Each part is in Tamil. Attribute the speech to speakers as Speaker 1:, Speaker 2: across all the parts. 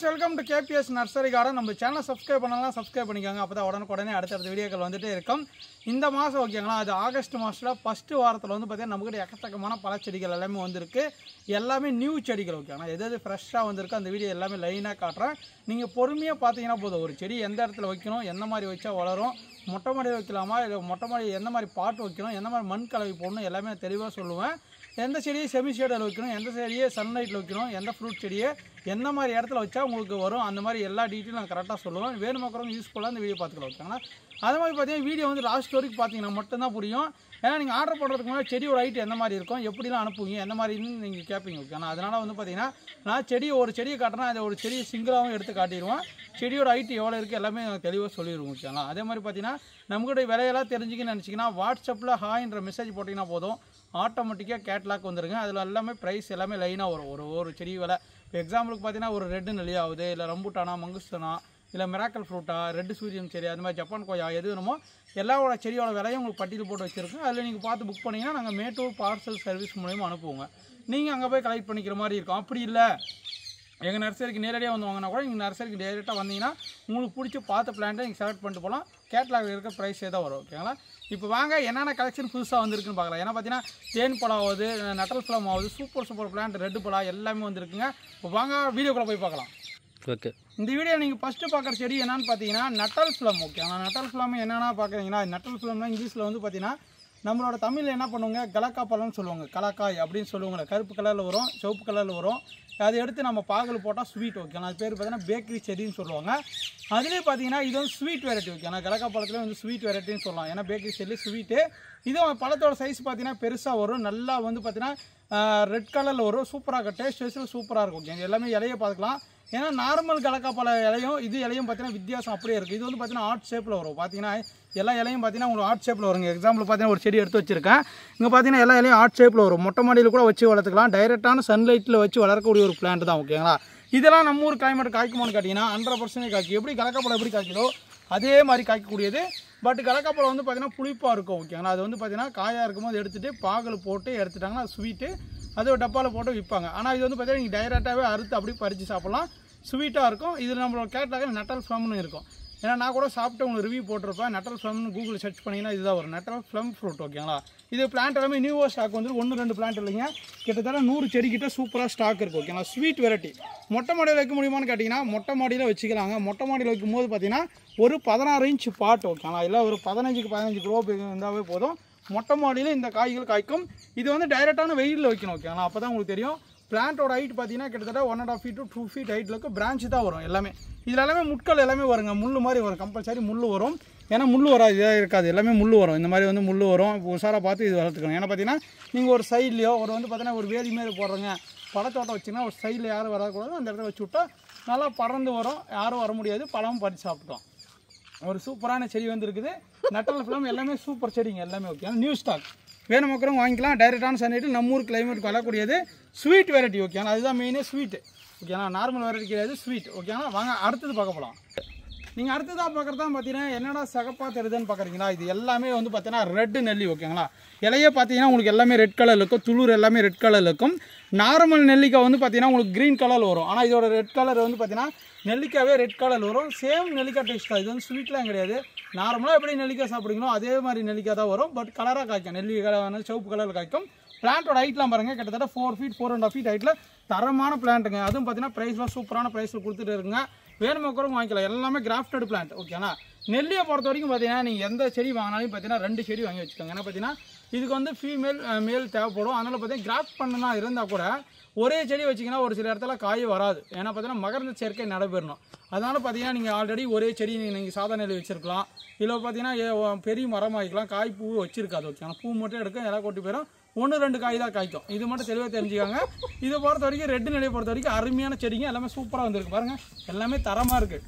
Speaker 1: Welcome to KPS Nursery Garden. நம்ம சேனலை சப்ஸ்கிரைப் பண்ணலாம், சப்ஸ்கிரைப் பண்ணிக்கோங்க. அப்பதான் உடனுக்குடனே அடுத்தடுத்த வீடியோக்கள் வந்துட்டே இருக்கும். இந்த மாதம் ஓகேங்களா, அது ஆகஸ்ட் மாதத்தில் ஃபர்ஸ்ட் வாரத்தில் வந்து பார்த்தீங்கன்னா நம்மகிட்ட எக்கச்சக்கமான பழச்செடிகள் எல்லாமே வந்திருக்கு. எல்லாமே நியூ செடிகள் ஓகேங்களா. எது ஃப்ரெஷ்ஷாக வந்திருக்கு அந்த வீடியோ எல்லாமே லைனாக காட்டுறேன். நீங்கள் பொறுமையாக பார்த்தீங்கன்னா போதும். ஒரு செடி எந்த இடத்துல வைக்கணும், எந்த மாதிரி வச்சா வளரும், மொட்டை மாடி வைக்கலாமா, இல்லை மொட்டை மாடி எந்த மாதிரி பாட்டு வைக்கணும், எந்த மாதிரி மண் கலவை போடணும் எல்லாமே தெளிவாக சொல்லுவேன். எந்த செடியை செமி ஷேடில் வைக்கணும், எந்த செடியை சன்லைட்டில் வைக்கணும், எந்த ஃப்ரூட் செடியை எந்த மாதிரி இடத்துல வச்சா உங்களுக்கு வரும், அந்த மாதிரி எல்லா டீட்டெயிலும் நான் கரெக்டாக சொல்லுவேன். வேணுமாக்கிறவங்க யூஸ்ஃபுல்லாக இந்த வீடியோ பார்த்துக்கலாம் ஓகேங்களா. அது மாதிரி பார்த்தீங்கன்னா வீடியோ வந்து லாஸ்ட் வரைக்கும் பார்த்தீங்கன்னா மட்டும்தான் புரியும். ஏன்னா நீங்கள் ஆர்டர் பண்ணுறதுக்கு முன்னாடி செடியோட ஹைட் எந்த மாதிரி இருக்கும், எப்படிலாம் அனுப்புவீங்க, எந்த மாதிரின்னு நீங்கள் கேட்பீங்க ஓகேண்ணா. அதனால் வந்து பார்த்தீங்கன்னா நான் ஒரு செடியை காட்டுறேன், அதை ஒரு செடியை சிங்கிளாகவும் எடுத்து காட்டிடுவேன். செடியோட ஹைட் எவ்வளோ இருக்குது எல்லாமே தெளிவாக சொல்லிடுவோம் ஓகேங்களா. அதே மாதிரி பார்த்தீங்கன்னா நம்மளுடைய விலையெல்லாம் தெரிஞ்சுக்கின்னு நினச்சிங்கன்னா வாட்ஸ்அப்பில் ஹாய்ன்ற மெசேஜ் போட்டிங்கன்னா போதும், ஆட்டோமேட்டிக்காக கேட்லாக் வந்துருங்க. அதில் எல்லாமே ப்ரைஸ் எல்லாமே லைனாக வரும். ஒரு செடி விலை இப்போ எக்ஸாம்பிளுக்கு பார்த்தீங்கன்னா ஒரு ரெட்டு நெல்லி ஆகுது, இல்லை ரம்பூட்டானா, மங்குஸ்தானா, இல்லை மிராக்கல் ஃப்ரூட்டா, ரெட்டு சூரியன் செடி, அது மாதிரி ஜப்பான் கோயா எது வேணுமோ எல்லாவோட செடியோட விலையும் உங்களுக்கு பட்டியல் போட்டு வச்சுருக்கோம். அதில் நீங்கள் பார்த்து புக் பண்ணிங்கன்னா நாங்கள் மேட்டூர் பார்சல் சர்வீஸ் மூலயமா அனுப்புவோங்க. நீங்கள் அங்கே போய் கலெக்ட் பண்ணிக்கிற மாதிரி இருக்கும். அப்படி இல்லை எங்கள் நர்சரிக்கு நேரடியாக வந்து வாங்கினா கூட நீங்கள் நர்சரிக்கு டேரெக்டாக வந்தீங்கன்னா உங்களுக்கு பிடிச்சி பார்த்த பிளான்ட்டை நீங்கள் செலக்ட் பண்ணிட்டு போகலாம். கேட்லாக் இருக்க ப்ரைஸே தான் வரும் ஓகேங்களா. இப்போ வாங்க என்னென்ன கலெக்ஷன் புதுசாக வந்திருக்குன்னு பார்க்கலாம். ஏன்னா பார்த்தீங்கன்னா தேன் பழம் ஆகுது, நட்டல் ஃப்ளம் ஆகுது, சூப்பர் பிளான்ட், ரெட்டு பழம் எல்லாமே வந்துருக்குங்க. இப்போ வாங்க வீடியோக்குள்ளே போய் பார்க்கலாம்.
Speaker 2: ஓகே,
Speaker 1: இந்த வீடியோ நீங்கள் ஃபஸ்ட்டு பார்க்குற செடி என்னன்னு பார்த்தீங்கன்னா நட்டல் ஃப்ளம் ஓகேங்களா. நட்டல் ஃப்ளம் என்னென்னா பார்க்குறீங்கன்னா, நட்டல் ஃப்ளம்னா இங்கிலீஷில் வந்து பார்த்தீங்கன்னா நம்மளோட தமிழில் என்ன பண்ணுவாங்க, கலக்கா பழம்னு சொல்லுவாங்க, கலக்காய் அப்படின்னு சொல்லுவாங்க. கருப்பு கலரில் வரும், சிவப்பு கலரில் வரும். அதை எடுத்து நம்ம பாகல் போட்டால் ஸ்வீட் ஓகேங்களா. அது பேர் பார்த்தீங்கன்னா பேக்கரி செடின்னு சொல்லுவாங்க. அதுலேயே பார்த்தீங்கன்னா இது வந்து ஸ்வீட் வெரைட்டி ஓகேங்களா. கலக்கா பழத்தில் வந்து ஸ்வீட் வெரைட்டின்னு சொல்லலாம். ஏன்னா பேக்கரி செடி ஸ்வீட்டு. இதுவும் பழத்தோட சைஸ் பார்த்தீங்கன்னா பெருசாக வரும், நல்லா வந்து பார்த்தீங்கன்னா ரெட் கலரில் வரும். சூப்பராக இருக்கும், டேஸ்ட் வைஸில் சூப்பராக இருக்கும் ஓகே. எல்லாமே இலையை பார்த்துக்கலாம். ஏன்னா நார்மல் கலக்கா பழ இலையும் இது இலையும் பார்த்தீங்கன்னா வித்தியாசம் அப்படியே இருக்குது. இது வந்து பார்த்தீங்கன்னா ஆர்ட் ஷேப்பில் வரும். பார்த்தீங்கன்னா எல்லா இலையும் பார்த்தீங்கன்னா உங்களுக்கு ஆர்ட் ஷேப்பில் வருங்க. எக்ஸாம்பிள் பார்த்தீங்கன்னா ஒரு செடி எடுத்து வச்சிருக்கேன். இங்கே பார்த்தீங்கன்னா எல்லா இலையும் ஆர்ட் ஷேப்பில் வரும். மொட்டை மாடியில் கூட வச்சு வளர்த்துக்கலாம். டைரெக்டான சன்லைட்டில் வச்சு வளர்க்கக்கூடிய ஒரு பிளான்ட் தான் ஓகேங்களா. இதெல்லாம் நம்ம ஊர் கிளைமேட் காய்க்குமான்னு கேட்டிங்கன்னா 100% காய்க்கும். எப்படி கலக்காப்பழம் எப்படி காய்க்குதோ அதே மாதிரி காய்க்கக்கூடியது. பட் கலக்காப்பழம் வந்து பார்த்தீங்கன்னா புளிப்பாக இருக்கும் ஓகேங்களா. அது வந்து பார்த்தீங்கன்னா காயாக இருக்கும்போது எடுத்துகிட்டு பாகல் போட்டு எடுத்துட்டாங்கன்னா அது ஸ்வீட்டு, அது ஒரு டப்பாவில் போட்டு விற்பாங்க. ஆனால் இது வந்து பார்த்தீங்கன்னா நீங்கள் டைரெக்டாகவே அறுத்து அப்படி பறித்து சாப்பிட்லாம், ஸ்வீட்டாக இருக்கும். இதில் நம்மளோட கேட்டாக நட்டல் ஃப்ளம்னு இருக்கும். ஏன்னா நான் கூட சாப்பிட்டு உங்களுக்கு ரிவ்யூ போட்டிருப்பேன். நட்டல் ஃப்ளம்னு கூகுள் சர்ச் பண்ணிங்கன்னா இதுதான் வரும், நட்டல் ஃப்ளம் ஃப்ரூட் ஓகேங்களா. இது பிளான்ட் எல்லாமே நியூவாக ஸ்டாக் வந்து 1-2 பிளான்ட் இல்லைங்க, கிட்டத்தட்ட 100 செடி கிட்ட சூப்பராக ஸ்டாக் இருக்குது ஓகேங்களா. Sweet variety. மொட்டை மாடியில் வைக்க முடியுமான்னு கேட்டிங்கன்னா மொட்டை மாடியில் வச்சுக்கலாங்க. மொட்டை மாடியில் வைக்கும்போது பார்த்தீங்கன்னா ஒரு 16 இன்ச் பாட் ஓகேங்களா, இல்லை ஒரு 15 கிலோ இருந்தாவே போதும். மொட்டை மாடியில் இந்த காய்கள் காய்க்கும். இது வந்து டைரெக்டான வெயிலில் வைக்கணும் ஓகேங்களா. அப்போ தான் உங்களுக்கு தெரியும். பிளான்ட்டோட ஹைட் பார்த்தீங்கன்னா கிட்டத்தட்ட 1.5 feet to 2 feet ஹைட்டில் இருக்கும். பிரான்ச் தான் வரும் எல்லாமே. இதில் எல்லாமே முட்கள் எல்லாமே வருங்க, முள் மாதிரி வரும். கம்பல்சரி முள் வரும். ஏன்னா முள் வராது, இதாக இருக்காது, எல்லாமே முள் வரும். இந்த மாதிரி வந்து முள் வரும். உஷாராக பார்த்து இது வளர்த்துக்கணும். ஏன்னா பார்த்தீங்கன்னா நீங்கள் ஒரு சைட்லையோ ஒரு வந்து பார்த்தீங்கன்னா ஒரு வேலி மாரி போடுறங்க, பழத்தோட்டம் வச்சிங்கன்னா ஒரு சைடில் யாரும் வரக்கூடாது, அந்த இடத்துல வச்சு விட்டா நல்லா பறந்து வரும், யாரும் வர முடியாது, பழமும் பறித்து சாப்பிட்டோம். ஒரு சூப்பரான செடி வந்து இருக்குது. நட்டல் ஃப்ளம் எல்லாமே சூப்பர் செடிங்க எல்லாமே ஓகே. நியூ ஸ்டாக் வேணும் மக்களும் வாங்கிக்கலாம். டைரெக்டான சன்லைட்டு நம்ம ஊர் கிளைமேட் வரக்கூடியது ஸ்வீட் வெரைட்டி ஓகேங்களா. அதுதான் மெயினே ஸ்வீட்டு ஓகேங்களா. நார்மல் வெரைட்டி கிடையாது, ஸ்வீட் ஓகேங்களா. வாங்க அடுத்தது பார்க்க போகலாம். நீங்கள் அடுத்ததாக பார்க்குறது தான் பார்த்தீங்கன்னா என்னடா சகப்பாக தெரியுதுன்னு பார்க்குறீங்களா. இது எல்லாமே வந்து பார்த்தீங்கன்னா ரெட்டு நெல்லி ஓகேங்களா. இலையே பார்த்தீங்கன்னா உங்களுக்கு எல்லாமே ரெட் கலர் இருக்கும், துளுர் எல்லாமே ரெட் கலர் இருக்கும். நார்மல் நெல்லிக்காய் வந்து பார்த்தீங்கன்னா உங்களுக்கு க்ரீன் கலர் வரும். ஆனால் இதோட ரெட் கலர் வந்து பார்த்தீங்கன்னா நெல்லிக்காவே ரெட் கலர் வரும். சேம் நெல்லிக்காய் டேஸ்ட் தான். இது வந்து ஸ்வீட்லாம் கிடையாது. நார்மலாக எப்படி நெல்லிக்காய் சாப்பிடுங்களோ அதே மாதிரி நெல்லிக்காய் தான் வரும். பட் கலராக காய்க்கும். நெல்லிக்காய் வந்து சிவப்பு கலரில் காய்க்கும். பிளான்ட்டோட ஹைட்லாம் பாருங்கள், கிட்டத்தட்ட 4 feet 4.5 feet ஹைட்டில் தரமான பிளான்ட்டுங்க. அதுவும் பார்த்தீங்கன்னா ப்ரைஸ்லாம் சூப்பரான ப்ரைஸில் கொடுத்துட்டு இருக்குங்க. வேணுமா கூட வாங்கிக்கலாம். எல்லாமே கிராஃப்டட் பிளான்ட் ஓகேண்ணா. நெல்லியை பொறுத்த வரைக்கும் பார்த்தீங்கன்னா நீங்கள் எந்த செடி வாங்கினாலும் பார்த்தீங்கன்னா 2 செடி வாங்கி வச்சுக்கோங்க. ஏன்னா பார்த்தீங்கன்னா இதுக்கு வந்து ஃபீமேல் மேல் தேவைப்படும். அதனால் பார்த்தீங்கன்னா கிராஃப்ட் பண்ணனா இருந்தால் கூட ஒரே செடி வச்சிங்கன்னா ஒரு சில இடத்துல காய் வராது. ஏன்னா பார்த்தீங்கன்னா மகரந்த சேர்க்கை நடைபெறணும். அதனால் பார்த்தீங்கன்னா நீங்கள் ஆல்ரெடி ஒரே செடி நீங்கள் சாதா நெல் வச்சுருக்கலாம். இதில் பார்த்தீங்கன்னா பெரிய மரம் ஆகிக்கலாம், காய் பூ வச்சிருக்காது. ஓகே, ஆனால் பூ மட்டும் எடுக்கும், இலை கொட்டி போயிடும், 1-2 காய் தான் காய்க்கும். இது மட்டும் தெளிவாக தெரிஞ்சுக்காங்க. இதை பொறுத்த வரைக்கும் ரெட் நெல்லியை பொறுத்த வரைக்கும் அருமையான செடிங்க, எல்லாமே சூப்பராக வந்திருக்கு பாருங்கள், எல்லாமே தரமாக இருக்குது.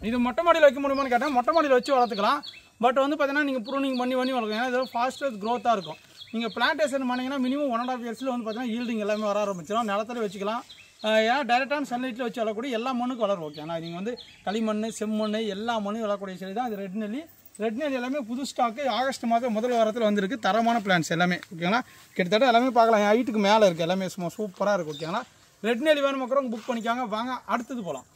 Speaker 1: இது மொட்டை மாடியில் வைக்க முடியுமான்னு கேட்டால் மொட்டை மாடியில் வச்சு வளர்த்துக்கலாம். பட் வந்து பார்த்தீங்கன்னா நீங்கள் ப்ரூனிங் பண்ணி வளர்க்கலாம். ஏன்னா இது ஃபாஸ்டஸ்ட் க்ரோத்தாக இருக்கும். நீங்கள் பிளான்டேஷன் பண்ணிங்கன்னா மினிமம் 1.5 இயர்ஸில் வந்து பார்த்தீங்கன்னா ஈல்டிங் எல்லாமே வர ஆரம்பிச்சிடும். நிலத்துல வச்சுக்கலாம். ஏன்னா டைரெக்டான சன்லைட்டில் வச்சு வளரக்கூடிய எல்லா மண்ணுக்கும் வளரும். ஓகே, ஆனால் நீங்கள் வந்து களிமண், செம்மண் எல்லா மண்ணும் வளரக்கூடிய செடி தான் இது ரெட் நெல்லி. ரெட் நெல்லி எல்லாமே புது ஸ்டாக்கு ஆகஸ்ட் மாதம் முதல் வாரத்தில் வந்திருக்கு. தரமான பிளான்ஸ் எல்லாமே. ஓகேங்களா, கிட்டத்தட்ட எல்லாமே பார்க்கலாம், ஹைட்டுக்கு மேலே இருக்குது, எல்லாமே சும்மா சூப்பராக இருக்குது. ஓகேங்களா, ரெட் நெல்லி வேணும் மக்களும் புக் பண்ணிக்காங்க. வாங்க அடுத்தது போகலாம்.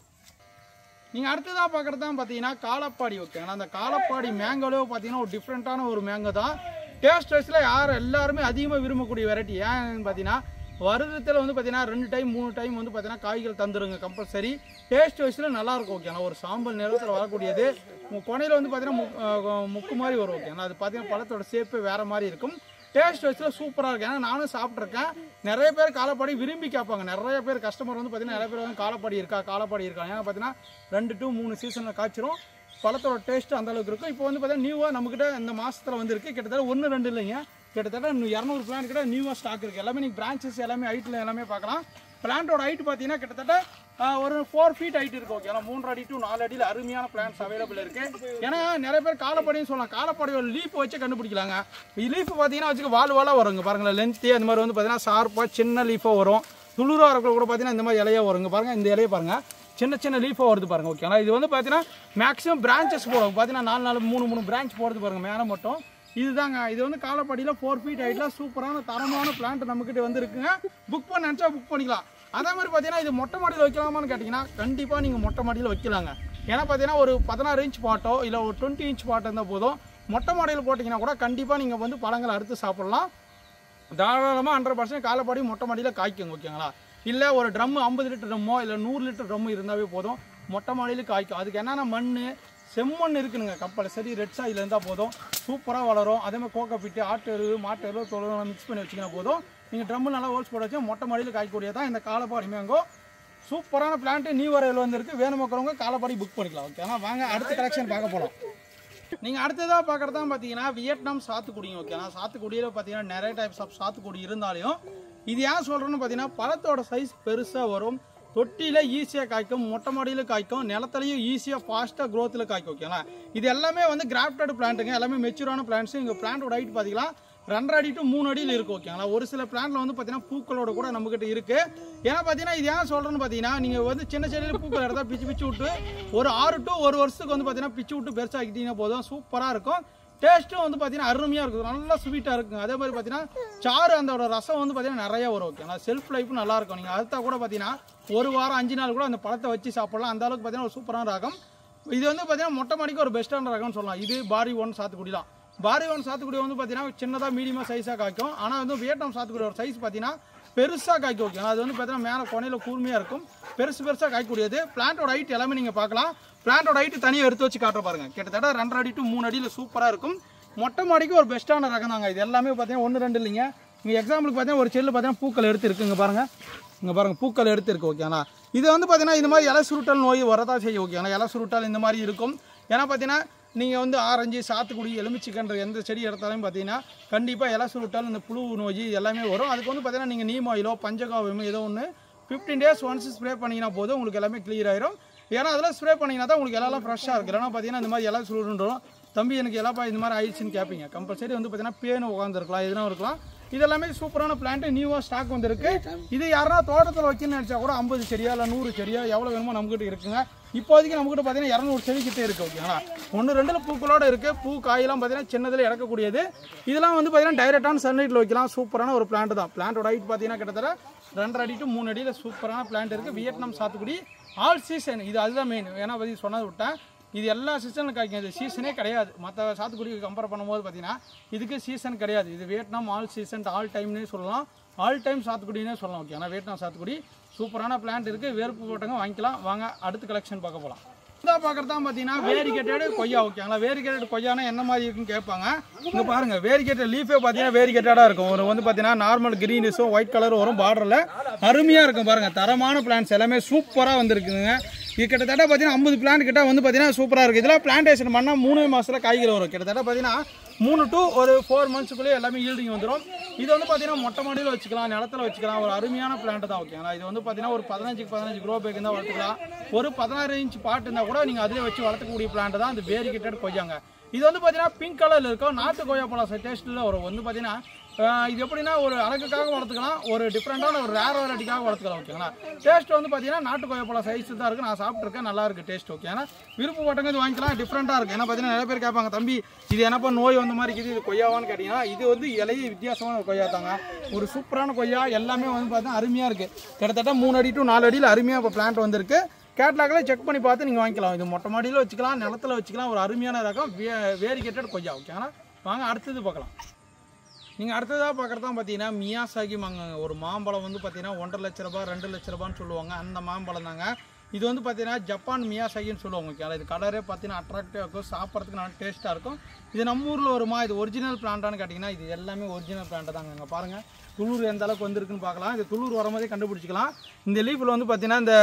Speaker 1: நீங்கள் அடுத்ததாக பார்க்குறது தான் பார்த்தீங்கன்னா காலப்பாடி. ஓகேங்களா, அந்த காலப்பாடி மேங்கோலே பார்த்தீங்கன்னா ஒரு டிஃப்ரெண்ட்டான ஒரு மேங்கோ தான். டேஸ்ட் வைஸில் எல்லாருமே அதிகமாக விரும்பக்கூடிய வெரைட்டி. ஏன்னு பார்த்தீங்கன்னா வருடத்தில் வந்து பார்த்தீங்கன்னா 2 டைம் 3 டைம் வந்து பார்த்தீங்கன்னா காய்கள் தந்துருங்க கம்பல்சரி. டேஸ்ட் வைஸில் நல்லாயிருக்கும். ஓகேங்களா, ஒரு சாம்பல் நிறத்தில் வரக்கூடியது. கொனையில் வந்து பார்த்தீங்கன்னா முக்கு மாதிரி வரும். ஓகேங்களா, அது பார்த்தீங்கன்னா பழத்தோட ஷேப்பே வேறு மாதிரி இருக்கும். டேஸ்ட் வைஸில் சூப்பராக இருக்குது. ஏன்னா நானும் சாப்பிட்ருக்கேன். நிறைய பேர் காலப்பாடி விரும்பி கேட்பாங்க. நிறைய பேர் கஸ்டமர் வந்து பார்த்தீங்கன்னா நிறைய பேர் வந்து காலப்பாடி இருக்கா. ஏன்னா பார்த்தீங்கன்னா 2 to 3 சீசனில் காய்ச்சிரும். பழத்தோட டேஸ்ட்டு அந்தளவுக்கு இருக்கும். இப்போ வந்து பார்த்தீங்கன்னா நியூவாக நம்மக்கிட்ட இந்த மாதத்தில் வந்துருக்கு. கிட்டத்தட்ட 1-2 இல்லைங்க, கிட்டத்தட்ட 200 பிளான் கிட்ட நியூவாக ஸ்டாக் இருக்குது. எல்லாமே நீங்கள் பிரான்ச்சஸ் எல்லாமே ஹைட்டில் எல்லாமே பார்க்கலாம். பிளான்ட்டோட ஹைட் பார்த்தீங்கன்னா கிட்டத்தட்ட ஒரு 4 feet ஹைட் இருக்கும். ஓகே, 3 அடி to 4 அடியில் அருமையான பிளான்ஸ் அவைலபிள் இருக்குது. ஏன்னா நிறைய பேர் காலப்பாடின்னு சொல்லலாம். காலப்பாடியோட லீஃப் வச்சு கண்டுபிடிக்கலாங்க. லீஃப் பார்த்தீங்கன்னா வச்சுக்க வால் வருங்க பாருங்களேன். லென்த்து அந்த மாதிரி வந்து பார்த்தீங்கன்னா ஷார்ப்பாக சின்ன லீஃபாக வரும். துளுராக இருக்கிற கூட பார்த்தீங்கன்னா இந்த மாதிரி இலையாக வருங்க பாருங்கள். இந்த இலையை பாருங்கள், சின்ன லீஃபாக வருது பாருங்கள். ஓகேங்களா, இது வந்து பார்த்தீங்கன்னா மேக்ஸிமம் பிரான்ச்சஸ் போடும். பார்த்தீங்கன்னா 3 பிரான்ச் போடுறது பாருங்கள் மேலே மட்டும். இதுதாங்க, இது வந்து காலப்பாடியில் 4 feet ஹைட்டில் சூப்பரான தரமான பிளான்ட் நம்மக்கிட்ட வந்து இருக்குங்க. புக் பண்ண நினச்சா புக் பண்ணிக்கலாம். அதே மாதிரி பார்த்தீங்கன்னா இது மொட்டை மாடியில் வைக்கலாமான்னு கேட்டிங்கன்னா கண்டிப்பாக நீங்கள் மொட்டை மாடியில் வைக்கலாங்க. ஏன்னா பார்த்தீங்கன்னா ஒரு 16 inch பாட்டோ இல்லை ஒரு 20 inch பாட்டோ இருந்தால் போதும். மொட்டை மாடியில் போட்டிங்கன்னா கூட கண்டிப்பாக நீங்கள் வந்து பழங்களை அறுத்து சாப்பிட்லாம். தாராளமாக 100% காலப்பாடி மொட்டை மாடியில் காய்க்குங்க. ஓகேங்களா, இல்லை ஒரு ட்ரம் 50 லிட்டர் ட்ரம்மோ இல்லை 100 லிட்டர் ட்ரம்மு இருந்தாவே போதும், மொட்டை மாடியில் காய்க்கும். அதுக்கு என்னென்ன மண், செம்மண் இருக்குனுங்க கம்பல்சரி. ரெட் சாயில் இருந்தால் போதும், சூப்பராக வளரும். அதேமாதிரி கோக்கப்பிட்டு, ஆட்டு எருவு, மாட்டு எருவு, தொழுவெல்லாம் மிக்ஸ் பண்ணி வச்சிங்கன்னா போதும். நீங்கள் ட்ரம்மு நல்லா ஹோல்ஸ் போட வச்சு மொட்டை மாடியில் காய்க்கூடியதான் இந்த காலப்பாடி மேங்கோ. சூப்பரான பிளான்ட்டு நியூ வரையில் வந்துருக்கு. வேணும் மக்களவங்க காலப்பாடி புக் பண்ணிக்கலாம். ஓகே, ஆனால் வாங்க அடுத்த கலெக்ஷன் பார்க்க போகலாம். நீங்கள் அடுத்ததாக பார்க்குறது தான் பார்த்தீங்கன்னா வியட்நாம் சாத்துக்குடிங்க. ஓகேனா, சாத்துக்குடியில் பார்த்தீங்கன்னா நிறைய டைப்ஸ் ஆஃப் சாத்துக்குடி இருந்தாலும் இது ஏன் சொல்கிறேன்னு பார்த்தீங்கன்னா பழத்தோட சைஸ் பெருசாக வரும். தொட்டியில் ஈஸியாக காய்க்கும், மொட்டை மாடியில் காய்க்கும், நிலத்துலையும் ஈஸியாக ஃபாஸ்ட்டாக க்ரோத்தில் காய்க்கும். ஓகேங்களா, இது எல்லாமே வந்து கிராஃப்டட் பிளான்ட்டுங்க, எல்லாமே மெச்சூரான பிளான்ட்ஸு. இங்கே பிளான்ட்டோட ஹைட் பார்த்தீங்கன்னா 2.5 அடி to 3 அடியில் இருக்கும். ஓகேங்களா, ஒரு சில பிளான்ட்டில் வந்து பார்த்தீங்கன்னா பூக்களோட கூட நம்மக்கிட்ட இருக்குது. ஏன்னா பார்த்தீங்கன்னா இது ஏன் சொல்கிறேன்னு பார்த்தீங்கன்னா நீங்கள் வந்து சின்ன செடியில் பூக்கள் எடுத்தால் பிச்சு விட்டு ஒரு 6 to 1 வருஷத்துக்கு வந்து பார்த்தீங்கன்னா பிச்சு விட்டு பெருசாகிட்டிங்கன்னா போதும், சூப்பராக இருக்கும். டேஸ்ட்டும் வந்து பார்த்தீங்கன்னா அருமையாக இருக்கும், நல்லா ஸ்வீட்டாக இருக்குங்க. அதே மாதிரி பார்த்தீங்கன்னா சாறு அதோட ரசம் வந்து பார்த்தீங்கன்னா நிறைய வரும். ஓகேங்களா, செல்ஃப் லைஃப்பும் நல்லாயிருக்கும். நீங்கள் அறுத்தா கூட பார்த்தீங்கன்னா 1 வாரம் 5 நாள் கூட அந்த பழத்தை வச்சு சாப்பிட்லாம். அந்த அளவுக்கு பார்த்தீங்கன்னா ஒரு சூப்பரான ரகம். இது வந்து பார்த்தீங்கன்னா மொட்டை மாடிக்கு ஒரு பெஸ்ட்டான ரகம்னு சொல்லலாம். இது பாரி 1 சாத்துக்குடி தான். பாரி 1 சாத்துக்குடி வந்து பார்த்தீங்கன்னா சின்னதாக மீடியமாக சைஸாக காய்க்கும். ஆனால் வந்து வியட்நாம் சாத்துக்குடி ஒரு சைஸ் பார்த்தீங்கன்னா பெருசாக காய்க்கும். ஓகேங்களா, அது வந்து பார்த்தீங்கன்னா மேலே கொனையில் கூர்மையாக இருக்கும், பெருசாக காய்க்கூடியது. பிளான்ட்டோட ஹைட் எல்லாமே நீங்கள் பார்க்கலாம். பிளான்ட்டோட ஹைட்டு தனியாக எடுத்து வச்சு காட்டுற பாருங்கள். கிட்டத்தட்ட 2.5 அடி to 3 அடியில் சூப்பராக இருக்கும். மொட்டை மாடிக்கு ஒரு பெஸ்ட்டான ரகம் தாங்க. இது எல்லாமே பார்த்தீங்கன்னா 1-2 இல்லைங்க. இங்கே எக்ஸாம்பிளுக்கு பார்த்தீங்கன்னா ஒரு செல்லு பார்த்தீங்கன்னா பூக்கள் எடுத்துருக்கு. இங்கே பாருங்கள் பூக்கள் எடுத்துருக்கு. ஓகேங்களா, இது வந்து பார்த்தீங்கன்னா இந்த மாதிரி இலை சுருட்டல் நோய் வரதான் செய்யும். ஓகேங்களா, இலை சுருட்டல் இந்த மாதிரி இருக்கும். ஏன்னா பார்த்தீங்கன்னா நீங்கள் வந்து ஆரஞ்சு, சாத்துக்குடி, எலுமிச்சிக்கன்ற எந்த செடி எடுத்தாலும் பார்த்தீங்கன்னா கண்டிப்பாக இலை சுருட்டல், இந்த புழு நோய் எல்லாமே வரும். அதுக்கு வந்து பார்த்தீங்கன்னா நீங்கள் நீம் ஆயிலோ பஞ்சகாவியமோ ஏதோ ஒன்று 15 days ஒன்ஸ் ஸ்ப்ரே பண்ணிங்கன்னா போதும், உங்களுக்கு எல்லாமே கிளியர் ஆயிரும். ஏன்னா அதெல்லாம் ஸ்ப்ரே பண்ணிங்கன்னா தான் உங்களுக்கு எல்லாம் ஃப்ரெஷ்ஷாக இருக்குது. ஏன்னா பார்த்தீங்கன்னா இந்த மாதிரி இலை சுருண்டுரும். தம்பி எனக்கு எல்லாப்பா இந்த மாதிரி ஆயிடுச்சுன்னு கேட்பீங்க. கம்பல்சரி வந்து பார்த்தீங்கன்னா பேனு உட்காந்துருக்கலாம், எதுனா இருக்கலாம். இதெல்லாமே சூப்பரான பிளான்ட்டு நியூவாக ஸ்டாக் வந்துருக்கு. இது யாருன்னா தோட்டத்தில் வைக்கணும்னு நினச்சா கூட 50 செடியா இல்லை 100 செடியா எவ்வளோ வேணுமோ நம்மகிட்ட இருக்குங்க. இப்போதைக்கு நம்மகிட்ட பார்த்தீங்கன்னா 200 செடி கிட்டே இருக்குது. ஓகேங்களா, 1-2 பூக்களோடு இருக்குது. பூ காயெல்லாம் பார்த்தீங்கன்னா சின்னதில் இறக்கக்கூடியது. இதெல்லாம் வந்து பார்த்தீங்கன்னா டைரெக்டான சன்லைட்டில் வைக்கலாம். சூப்பரான ஒரு பிளான்ட் தான். பிளான்ட்டோட ஹைட் பார்த்தீங்கன்னா கிட்டத்தட்ட 2.5 அடி to 3 அடியில் சூப்பரான பிளான்ட் இருக்குது. வியட்நாம் சாத்துக்குடி ஆல் சீசன். இது அதுதான் மெயின். ஏன்னா பற்றி சொன்னது விட்டேன், இது எல்லா சீசனில் காய்க்கும். இது சீசனே கிடையாது. மற்ற சாத்துக்குடிக்கு கம்பேர் பண்ணும்போது பார்த்தீங்கன்னா இதுக்கு சீசன் கிடையாது. இது வியட்நாம் ஆல் சீசன், ஆல் டைம்னே சொல்லலாம், ஆல் டைம் சாத்துக்குடினே சொல்லலாம். ஓகே, ஆனால் வியட்நாம் சாத்துக்குடி சூப்பரான பிளான்ட் இருக்குது. வேர்ப்பு போட்டவங்க வாங்கிக்கலாம். வாங்க அடுத்த கலெக்ஷன் பார்க்க போகலாம். இதாக பார்க்குறது தான் பார்த்தீங்கன்னா வேரிகேட்டட் கொய்யா ஓகேங்களா. வேரிகேட்டட் கொய்யானா என்ன மாதிரி இருக்குன்னு கேட்பாங்க. இங்கே பாருங்கள் வேரிகேட்டட் லீஃபே பார்த்தீங்கன்னா வேரிகேட்டடாக இருக்கும். ஒரு வந்து பார்த்தீங்கன்னா நார்மல் கிரீனிஷும் ஒயிட் கலர் வரும் பார்டரில் அருமையாக இருக்கும் பாருங்கள். தரமான பிளான்ஸ் எல்லாமே சூப்பராக வந்துருக்குங்க. இது கிட்டத்தட்ட பார்த்தீங்கன்னா 50 பிளான்ட் கிட்ட வந்து பார்த்தீங்கன்னா சூப்பராக இருக்குது. இதெல்லாம் பிளான்டேஷன் பண்ணால் 3 மாதத்தில் காய்கறி வரும். கிட்டத்தட்ட பார்த்தீங்கன்னா 3 to 4 monthsக்குள்ளே எல்லாமே ஈல்டிங் வந்துடும். இது வந்து பார்த்தீங்கன்னா மொட்டை மாடியில் வச்சுக்கலாம், நிலத்தில் வச்சுக்கலாம். ஒரு அருமையான பிளான்ட் தான் ஓகேங்களா. இது வந்து பார்த்தீங்கன்னா ஒரு 15 க்ரோ பேக் இருந்தால் வளர்த்துக்கலாம். ஒரு 16 inch பாட் இருந்தால் கூட நீங்கள் அதிலே வச்சு வளர்த்துக்கூடிய பிளான்ட் தான் இந்த வேரிகேட்டட் கொய்யாங்க. இது வந்து பார்த்தீங்கன்னா பிங்க் கலரில் இருக்கும். நாட்டு கொய்யா பழம் டேஸ்ட்டில் வரும். வந்து பார்த்தீங்கன்னா இது எப்படின்னா ஒரு அழகுக்காக வளர்த்துக்கலாம், ஒரு டிஃப்ரெண்டான ஒரு ரேர் வெரைட்டிக்காக வளர்த்துக்கலாம் ஓகேங்களா. டேஸ்ட் வந்து பார்த்தீங்கன்னா நாட்டு கொய்யா பழம் சைஸ் தான் இருக்குது. நான் சாப்பிட்ருக்கேன், நல்லா இருக்குது டேஸ்ட் ஓகே. ஏன்னா விருப்பப்பட்டவங்க இது வாங்கிக்கலாம், டிஃப்ரெண்ட்டாக இருக்குது. ஏன்னா பார்த்தீங்கன்னா நிறைய பேர் கேட்பாங்க, தம்பி இது என்னப்பா நோய் வந்த மாதிரி இருக்குது, இது கொய்யாவான்னு கேட்டிங்கன்னா இது வந்து இலையே வித்தியாசமான ஒரு கொய்யா தாங்க. ஒரு சூப்பரான கொய்யா, எல்லாமே வந்து பார்த்தீங்கன்னா அருமையாக இருக்குது. கிட்டத்தட்ட 3 அடி to 4 அடியில் அருமையாக இப்போ பிளான்ட் வந்துருக்கு. கேட்லாகில் செக் பண்ணி பார்த்து நீங்கள் வாங்கிக்கலாம். இது மொட்டை மாடியில் வச்சுக்கலாம், நிலத்தில் வச்சுக்கலாம். ஒரு அருமையான ரகம் வேரிகேட்டட் கொய்யா ஓகேங்களா. வாங்க அடுத்தது பார்க்கலாம். நீங்கள் அடுத்ததாக பார்க்குறது தான் பார்த்தீங்கன்னா மியாசாகி மாங்க. ஒரு மாம்பழம் வந்து பார்த்தீங்கன்னா 1.5 லட்ச ரூபா 2 லட்ச ரூபான்னு சொல்லுவாங்க. அந்த மாம்பழம் தாங்க. இது வந்து பார்த்தீங்கன்னா ஜப்பான் மியாசாகின்னு சொல்லுவாங்க ஓகேங்களா. இது கலரே பார்த்தீங்கன்னா அட்ராக்டிவாக இருக்கும், சாப்பிட்றதுக்கு நல்லா டேஸ்ட்டாக இருக்கும். இது நம்ம ஊரில் வருமா, இது ஒரிஜினல் பிளான்ட்டானு கேட்டிங்கன்னா இது எல்லாமே ஒரிஜினல் பிளான்ட்டு தாங்க. இங்கே பாருங்கள் துளூர் எந்த அளவுக்கு வந்திருக்குன்னு பார்க்கலாம். இது துளூர் வரும்போதே கண்டுபிடிச்சிக்கலாம். இந்த லீஃபில் வந்து பார்த்தீங்கன்னா இந்த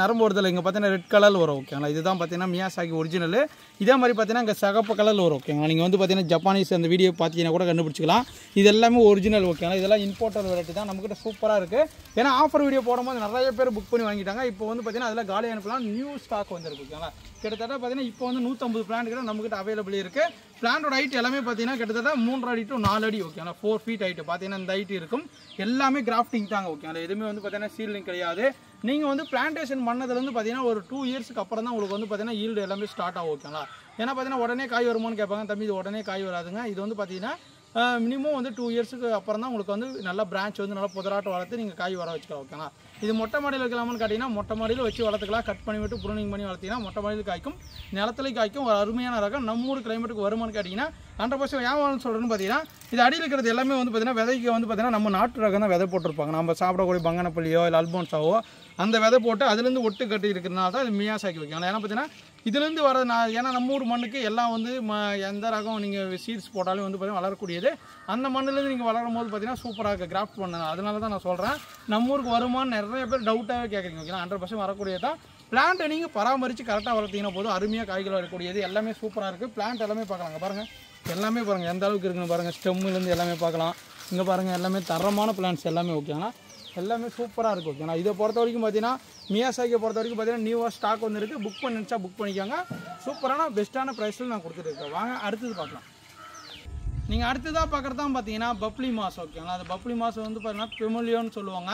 Speaker 1: நரம்பு வருதில்லை, இங்கே பார்த்தீங்கன்னா ரெட் கலர் வரும் ஓகேங்களா. இதுதான் பார்த்தீங்கன்னா மியாசாகி ஒரிஜினல். இதே மாதிரி பார்த்தீங்கன்னா இங்கே சகப்பு கலரில் வரும் ஓகேங்களா. நீங்கள் வந்து பார்த்தீங்கன்னா ஜப்பானீஸ் அந்த வீடியோ பார்த்தீங்கன்னா கூட கண்டுபிடிச்சிக்கலாம். இது எல்லாமே ஒரிஜினல் ஓகேங்களா. இதெல்லாம் இம்போர்ட்டர் வெரைட்டி தான், நம்மக்கிட்ட சூப்பராக இருக்குது. ஏன்னா ஆஃபர் வீடியோ போடும்போது நிறைய பேர் புக் பண்ணி வாங்கிட்டாங்க. இப்போ வந்து பார்த்தீங்கன்னா அதில் காலி அனுப்பலாம், நியூ ஸ்டாக் வந்துருக்கு ஓகேங்களா. கிட்டத்தட்ட பார்த்தீங்கன்னா இப்போ வந்து 150 பிளான்ட் கிட்ட நம்மக்கிட்ட அவைலபிள் இருக்குது. பிளான்டோட ஹைட் எல்லாமே பார்த்தீங்கன்னா கிட்டத்தட்ட 3 அடி to 4 அடி ஓகேங்களா. 4 feet ஹைட்டு பார்த்தீங்கன்னா இந்த ஹைட் இருக்கும். எல்லாமே கிராஃப்டிங் தாங்க ஓகேங்களா. எதுவுமே வந்து பார்த்தீங்கன்னா சீலிங் கிடையாது. நீங்கள் வந்து பிளான்டேஷன் பண்ணதுலேருந்து பார்த்தீங்கன்னா ஒரு 2 yearsக்கு அப்புறம் தான் உங்களுக்கு வந்து பார்த்தீங்கன்னா ஈல்டு எல்லாமே ஸ்டார்ட் ஆகும் ஓகேங்களா. ஏன்னா பார்த்தீங்கன்னா உடனே காய் வருமானு கேட்பாங்க, தம்பி இது உடனே காய் வராதுங்க. இது வந்து பார்த்தீங்கன்னா மினிமம் வந்து 2 yearsக்கு அப்புறம் தான் உங்களுக்கு வந்து நல்லா பிரான்ச் வந்து நல்லா புதராட்டம் வளர்த்து நீங்கள் காய் வர வச்சுக்கலாம் ஓகேங்களா. இது மொட்டை மாடியில் வைக்கலாமான்னு கேட்டிங்கன்னா மொட்டை மாடியில் வச்சு வளர்த்துக்கலாம். கட் பண்ணி விட்டு ப்ரூனிங் பண்ணி வளர்த்திங்கன்னா மொட்டை மாடியில் காய்க்கும், நிலத்துலையும் காய்க்கும். ஒரு அருமையான ரகம். நம்ம ஊர் கிளைமேட்டுக்கு வருமானு கேட்டிங்கன்னா 100% ஏன் சொல்கிறேன்னு பார்த்தீங்கன்னா இது அடியில் இருக்கிறது எல்லாமே வந்து பார்த்தீங்கன்னா விதைக்கு வந்து பார்த்தீங்கன்னா நம்ம நாட்டு ரகம் தான் விதை போட்டிருப்பாங்க. நம்ம சாப்பிடக்கூடிய பங்கனப்பள்ளியோ இல்லை அல்போன்ஸாவோ அந்த விதை போட்டு அதுலேருந்து ஒட்டு கட்டி இருக்கிறதுனால தான் இது மியாசாகி வைக்கலாம். ஏன்னா பார்த்தீங்கன்னா இதுலேருந்து வர ஏன்னா நம்ம ஊர் மண்ணுக்கு எல்லாம் வந்து எந்த ரகம் நீங்கள் சீட்ஸ் போட்டாலும் வந்து பார்த்தீங்கன்னா வளரக்கூடியது. அந்த மண்ணிலேருந்து நீங்கள் வளரும் போது பார்த்தீங்கன்னா சூப்பராக இருக்குது கிராஃப்ட் பண்ணணும். அதனால தான் நான் சொல்கிறேன். நம்ம ஊருக்கு வருமானு நிறைய பேர் டவுட்டாகவே கேட்குறீங்க ஓகேங்களா. 100% வரக்கூடியது தான். பிளான்ட்டை நீங்கள் பராமரித்து கரெக்டாக வளர்த்தீங்கன்னா போதும், அருமையாக காய்கள் வரக்கூடியது. எல்லாமே சூப்பராக இருக்குது. பிளான்ட் எல்லாமே பார்க்கலாங்க. பாருங்கள் எல்லாமே பாருங்கள் எந்த அளவுக்கு இருக்குன்னு பாருங்கள். ஸ்டெம்முலேருந்து எல்லாமே பார்க்கலாம். இங்கே பாருங்கள் எல்லாமே தரமான பிளான்ட்ஸ் எல்லாமே ஓகேங்களா. எல்லாமே சூப்பராக இருக்குது ஓகேங்களா. இதை பொறுத்த வரைக்கும் பார்த்தீங்கன்னா மியாசாகியை பொறுத்த வரைக்கும் பார்த்தீங்கன்னா நியூவாக ஸ்டாக் வந்து இருக்குது. புக் பண்ணி நினச்சா புக் பண்ணிக்கோங்க. சூப்பரான பெஸ்ட்டான ப்ரைஸில் நான் கொடுத்துருக்கேன். வாங்க அடுத்தது பார்க்கலாம். நீங்கள் அடுத்ததாக பார்க்குறது தான் பார்த்தீங்கன்னா பப்ளி மாஸ் ஓகேங்களா. அந்த பப்ளி மாஸ் வந்து பார்த்தீங்கன்னா பெமுலியோன்னு சொல்லுவாங்க.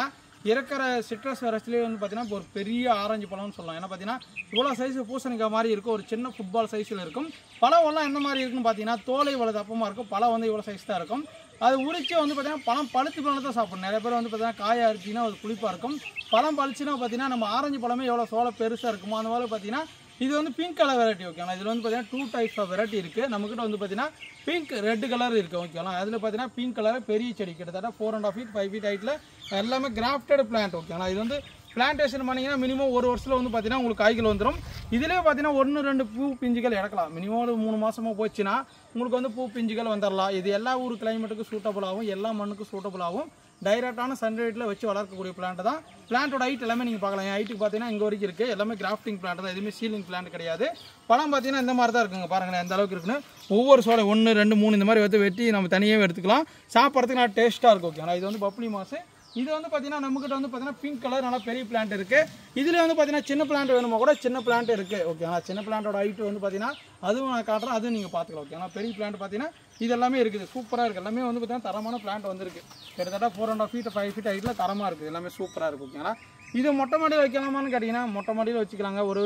Speaker 1: இருக்கிற சிட்ரஸ் வெரைட்டிலே வந்து பார்த்தீங்கன்னா இப்போ ஒரு பெரிய ஆரஞ்சு பழம்னு சொல்லலாம். ஏன்னா பார்த்தீங்கன்னா இவ்வளோ சைஸ் பூசணிக்காய் மாதிரி இருக்கும், ஒரு சின்ன ஃபுட்பால் சைஸில் இருக்கும். பழம்லாம் எந்த மாதிரி இருக்குன்னு பார்த்தீங்கன்னா தோலை இவ்வளோ தப்பமாக இருக்கும், பழம் வந்து இவ்வளோ சைஸ் தான் இருக்கும். அது உரிச்சு வந்து பார்த்தீங்கன்னா பழம் பழுத்து பழம் தான் சாப்பிடும். நிறைய பேர் வந்து பார்த்தீங்கன்னா காயாக அரிச்சின்னா அது புளிப்பாக இருக்கும். பழம் பழுச்சுன்னா பார்த்தீங்கன்னா நம்ம ஆரஞ்சு பழமே எவ்வளோ சோளை பெருசாக இருக்குமோ அந்த மாதிரி பார்த்தீங்கன்னா இது வந்து பிங்க் கலர் வெரைட்டி ஓகேங்களா. இதில் வந்து பார்த்தீங்கன்னா 2 types ஆஃப் வெரைட்டி இருக்குது. நம்மக்கிட்ட வந்து பார்த்தீங்கன்னா பிங்க் ரெட் கலர் இருக்குது ஓகேங்களா. அதில் பார்த்தீங்கன்னா பிங்க் கலர் பெரிய செடி கிட்டத்தட்ட 4.5 feet 5 feet ஹைட்டில் எல்லாமே கிராஃப்டட் பிளான்ட் ஓகேங்களா. இது வந்து பிளான்டேஷன் பண்ணிங்கன்னா மினிமம் 1 வருஷத்தில் வந்து பார்த்தீங்கன்னா உங்களுக்கு காய்கள் வந்துடும். இதிலே பார்த்தீங்கன்னா 1-2 பூ பிஞ்சுகள் இறக்கலாம். மினிமம் ஒரு 3 மாதமாக போச்சுன்னா உங்களுக்கு வந்து பூ பிஞ்சுகள் வந்துடலாம். இது எல்லா ஊர் கிளைமேட்டுக்கும் சூட்டபுள் ஆகும், எல்லா மண்ணுக்கும் சூட்டபுள் ஆகும். டைரெக்டான சன்லைட்டில் வச்சு வளர்க்கக்கூடிய பிளான்ட் தான். பிளான்ட்டோட ஹைட் எல்லாமே நீங்கள் பார்க்கலாம். என் ஹைட்டுக்கு பார்த்தீங்கன்னா இங்கே வரைக்கும் இருக்குது. எல்லாமே கிராஃப்டிங் பிளான்ட் தான், எதுவுமே சீலிங் பிளான்ட் கிடையாது. பழம் பார்த்தீங்கன்னா இந்த மாதிரி தான் இருக்குங்க. பாருங்களேன் எந்த அளவுக்கு இருக்குன்னு. ஒவ்வொரு சோளை 1, 2, 3 இந்த மாதிரி வந்து வெட்டி நம்ம தனியாக எடுத்துக்கலாம். சாப்பிட்றதுக்கு நல்லா டேஸ்ட்டாக இருக்கும் ஓகேங்களா. இது வந்து பப்ளி மாஸ். இது வந்து பார்த்தீங்கன்னா நம்மக்கிட்ட வந்து பார்த்தீங்கன்னா பிங்க் கலர் நல்லா பெரிய பிளான்ட் இருக்குது. இதில் வந்து பார்த்தீங்கன்னா சின்ன பிளான்ட் வேணுமா கூட சின்ன பிளான்ட் இருக்குது ஓகேங்களா. சின்ன பிளான்ட்டோட ஹைட்டு வந்து பார்த்தீங்கன்னா அதுவும் நான் காட்டுறேன், அதுவும் நீங்கள் பார்த்துக்கலாம் ஓகேங்களா. பெரிய பிளான்ட் பார்த்தீங்கன்னா இது எல்லாமே இருக்குது, சூப்பராக இருக்குது. எல்லாமே வந்து பார்த்தீங்கன்னா தரமான பிளான்ட் வந்துருக்கு. கிட்டத்தட்ட 4.5 feet 5 feet ஹைட்டில் தரமாக இருக்குது. எல்லாமே சூப்பராக இருக்குது ஓகேங்களா. இது மொட்டை மாடியில் வைக்கலாமான்னு கேட்டிங்கன்னா மொட்டை மாடியில் வச்சுக்கலாங்க. ஒரு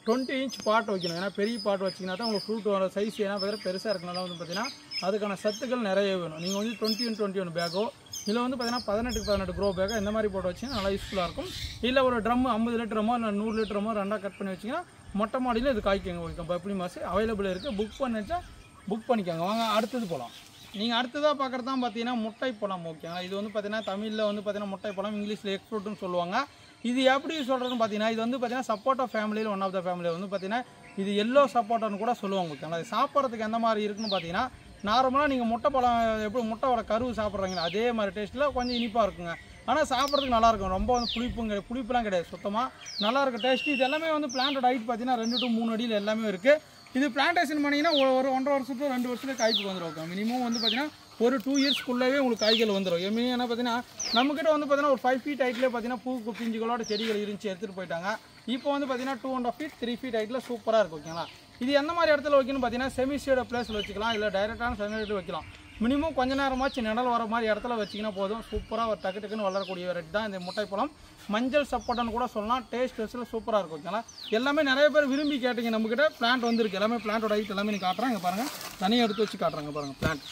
Speaker 1: 20 inch பாட் வைக்கணும். ஏன்னா பெரிய பாட் வச்சிங்கன்னா தான் உங்களுக்கு ஃப்ரூட் வர சைஸ் ஏன்னா பெருசாக இருக்கனால வந்து பார்த்தீங்கன்னா அதுக்கான சத்துக்கள் நிறைய வேணும். நீங்கள் வந்து 20-21 பேக்கோ இதில் வந்து பார்த்தீங்கன்னா 18-18 க்ரோ பேக்கோ இந்த மாதிரி போட்டு வச்சிங்கன்னா நல்லா யூஸ்ஃபுல்லாக இருக்கும். இல்லை ஒரு ட்ரம் 50 லிட்டரமோ இல்லை 100 லிட்டரமோ ரெண்டாக கட் பண்ணி வச்சிங்கன்னா மொட்டை மாடியில் இது காய்க்குங்க ஓகே. பப்ளி மாஸ் அவைலபிள் இருக்குது. புக் பண்ணிச்சா புக் பண்ணிக்கோங்க. வாங்க அடுத்தது போகலாம். நீங்கள் அடுத்ததாக பார்க்குறது தான் பார்த்தீங்கன்னா முட்டை பழம் ஓகேங்களா. இது வந்து பார்த்தீங்கன்னா தமிழில் வந்து பார்த்தீங்கன்னா முட்டை பழம், இங்கிலீஷில் எக் ஃப்ரூட்னு சொல்லுவாங்க. இது எப்படி சொல்கிறதுன்னு பார்த்தீங்கன்னா இது வந்து பார்த்தீங்கன்னா சப்போட்டா ஃபேமிலியில் ஒன் ஆஃப் த ஃபேமிலியில் வந்து பார்த்தீங்கன்னா இது எல்லோ சப்போட்டான்னு கூட சொல்லுவாங்க. ஓகேங்களா, அது சாப்பிட்றதுக்கு எந்த மாதிரி இருக்குன்னு பார்த்தீங்கன்னா நார்மலாக நீங்கள் முட்டை பழம் எப்படி முட்டையோட கருவு சாப்பிட்றீங்களா அதே மாதிரி டேஸ்ட்டில் கொஞ்சம் இனிப்பாக இருக்குங்க. ஆனால் சாப்பிட்றதுக்கு நல்லாயிருக்கும். ரொம்ப வந்து புளிப்புலாம் கிடையாது, சுத்தமாக நல்லாயிருக்கும் டேஸ்ட்டு. இது எல்லாமே வந்து பிளான்டோட ஹைட் பார்த்தீங்கன்னா 2 to 3 அடியில் எல்லாமே இருக்குது. இது பிளான்டேஷன் பண்ணிங்கன்னா ஒரு 1.5 வருஷத்துக்கு 2 வருஷத்துக்கு காய்ப்பு வந்துடும். ஓகே, மினிமம் வந்து பார்த்தீங்கன்னா ஒரு 2 இயர்ஸ்க்குள்ளவே உங்களுக்கு காய்கள் வந்துடும். என்ன பார்த்தீங்கன்னா நம்மக்கிட்ட வந்து பார்த்தீங்கன்னா ஒரு 5 feet ஹைட்லேயே பார்த்தீங்கன்னா பூ பிஞ்சுகளோட செடிகள் இருந்துச்சு எடுத்துகிட்டு போயிட்டாங்க. இப்போ வந்து பார்த்தீங்கன்னா 2.5 feet 3 feet ஹைட்டில் சூப்பராக இருக்கும். ஓகேங்களா, இது எந்த மாதிரி இடத்துல வைக்கணும்னு பார்த்தீங்கன்னா செமி ஷேட பிளேஸில் வச்சுக்கலாம், இல்லை டைரெக்டான சன்லைட்டில் வைக்கலாம். மினிமம் கொஞ்ச நேரமாச்சு நிழல் வர மாதிரி இடத்துல வச்சிங்கன்னா போதும். சூப்பராக ஒரு டக்குன்னு வளரக்கூடிய வெரைட்டி தான் இந்த முட்டைப்பழம். மஞ்சள் சப்போட்டான்னு கூட சொல்லலாம். டேஸ்ட் வைஸில் சூப்பராக இருக்கும். ஓகேங்களா, எல்லாமே நிறைய பேர் விரும்பி கேட்டிங்க. நம்மக்கிட்ட பிளான்ட் வந்துருக்கு. எல்லாமே பிளான்ட்டோட ஹைட் எல்லாமே நீங்கள் காட்டுறாங்க பாருங்கள். தனியாக எடுத்து வச்சு காட்டுறாங்க பாருங்கள். பிளான்ட்